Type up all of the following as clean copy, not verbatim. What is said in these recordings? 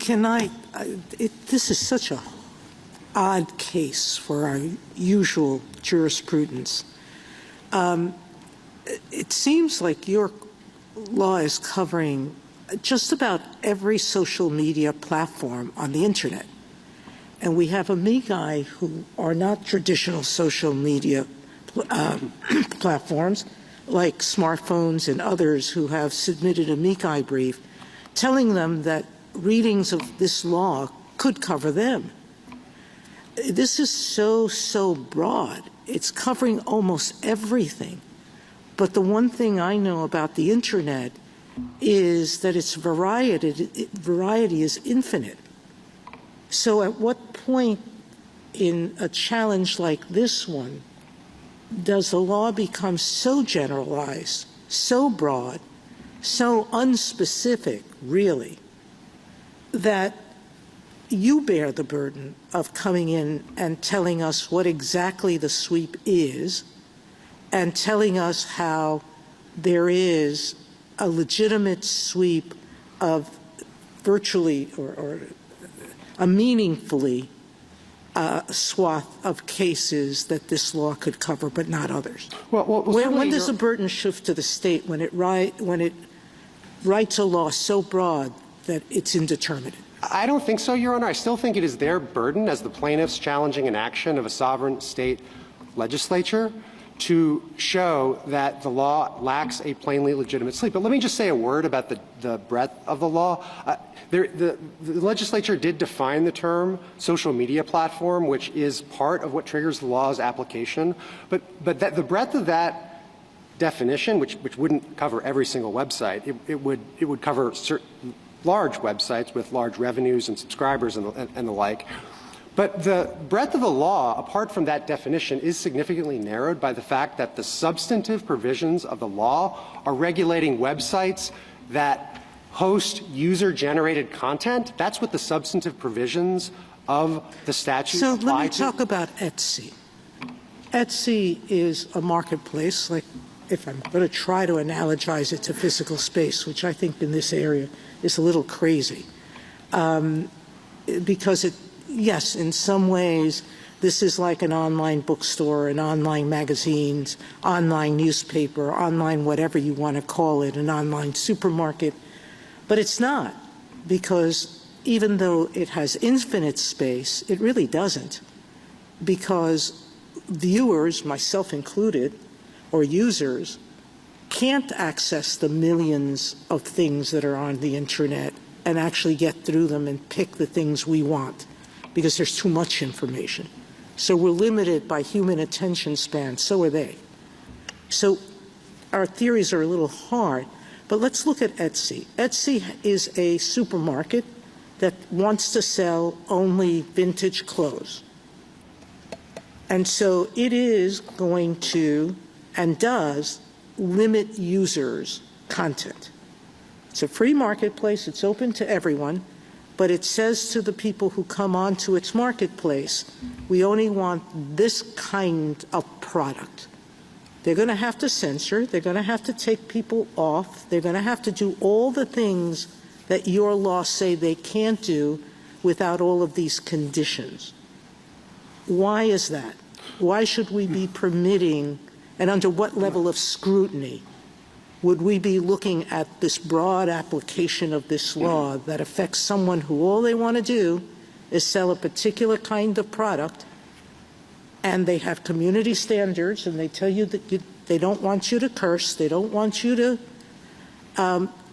This is such a odd case for our usual jurisprudence. It seems like your law is covering just about every social media platform on the internet. And we have amici who are not traditional social media platforms, like smartphones and others who have submitted amici brief, telling them that readings of this law could cover them. This is so broad. It's covering almost everything. But the one thing I know about the internet is that its variety is infinite. So at what point in a challenge like this one does the law become so generalized, so broad, so unspecific, really, that you bear the burden of coming in and telling us what exactly the sweep is and telling us how there is a legitimate sweep of virtually or a meaningfully swath of cases that this law could cover, but not others. When does the burden shift to the state when it writes a law so broad that it's indeterminate? I don't think so, Your Honor. I still think it is their burden as the plaintiffs challenging an action of a sovereign state legislature to show that the law lacks a plainly legitimate sweep. But let me just say a word about the breadth of the law. The legislature did define the term social media platform, which is part of what triggers the law's application. But the breadth of that definition, which wouldn't cover every single website, it would cover certain large websites with large revenues and subscribers and the like. But the breadth of the law, apart from that definition, is significantly narrowed by the fact that the substantive provisions of the law are regulating websites that host user-generated content. That's what the substantive provisions of the statute apply to. So let me talk about Etsy. Etsy is a marketplace, like if I'm going to try to analogize it to physical space, which I think in this area is a little crazy, because yes, in some ways, this is like an online bookstore, an online magazines, online newspaper, online whatever you want to call it, an online supermarket. But it's not, because even though it has infinite space, it really doesn't, because viewers, myself included, or users, can't access the millions of things that are on the internet and actually get through them and pick the things we want, because there's too much information. So we're limited by human attention span, so are they. So our theories are a little hard, but let's look at Etsy. Etsy is a supermarket that wants to sell only vintage clothes. And so it is going to, and does, limit users' content. It's a free marketplace, it's open to everyone, but it says to the people who come onto its marketplace, we only want this kind of product. They're going to have to censor, they're going to have to take people off, they're going to have to do all the things that your laws say they can't do without all of these conditions. Why is that? Why should we be permitting, and under what level of scrutiny would we be looking at this broad application of this law that affects someone who all they want to do is sell a particular kind of product, and they have community standards, and they tell you that they don't want you to curse, they don't want you to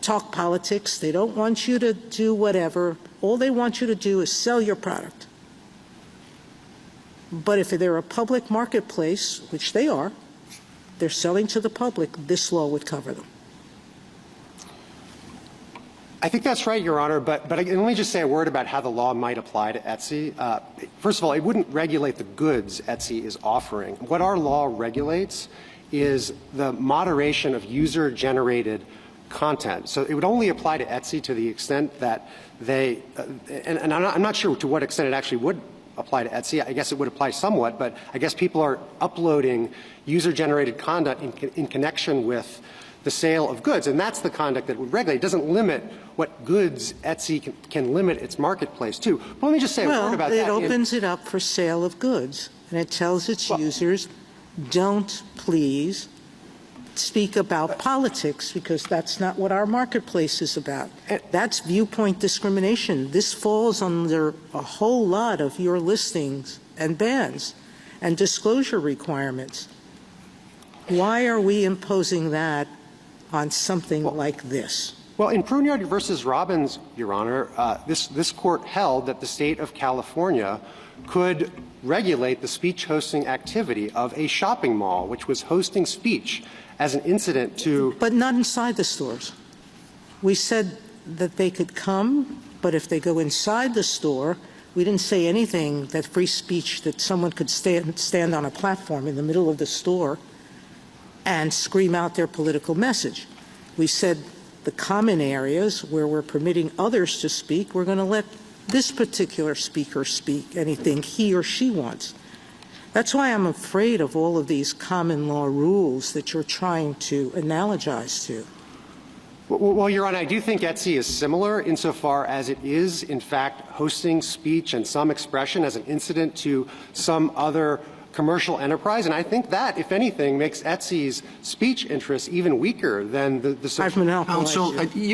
talk politics, they don't want you to do whatever. All they want you to do is sell your product. But if they're a public marketplace, which they are, they're selling to the public, this law would cover them. I think that's right, Your Honor, but let me just say a word about how the law might apply to Etsy. First of all, it wouldn't regulate the goods Etsy is offering. What our law regulates is the moderation of user-generated content. So it would only apply to Etsy to the extent that they, and I'm not sure to what extent it actually would apply to Etsy. I guess it would apply somewhat, but I guess people are uploading user-generated content in connection with the sale of goods, and that's the conduct that would regulate. It doesn't limit what goods Etsy can limit its marketplace to. But let me just say a word about that. Well, it opens it up for sale of goods, and it tells its users, don't please speak about politics, because that's not what our marketplace is about. That's viewpoint discrimination. This falls under a whole lot of your listings and bans and disclosure requirements. Why are we imposing that on something like this? Well, in Pruneyard versus Robbins, Your Honor, this court held that the state of California could regulate the speech hosting activity of a shopping mall, which was hosting speech as an incident to... But not inside the stores. We said that they could come, but if they go inside the store, we didn't say anything that free speech, that someone could stand on a platform in the middle of the store and scream out their political message. We said the common areas where we're permitting others to speak, we're going to let this particular speaker speak anything he or she wants. That's why I'm afraid of all of these common law rules that you're trying to analogize to. Well, Your Honor, I do think Etsy is similar insofar as it is, in fact, hosting speech and some expression as an incident to some other commercial enterprise. And I think that, if anything, makes Etsy's speech interests even weaker than the social... I've monopolized you.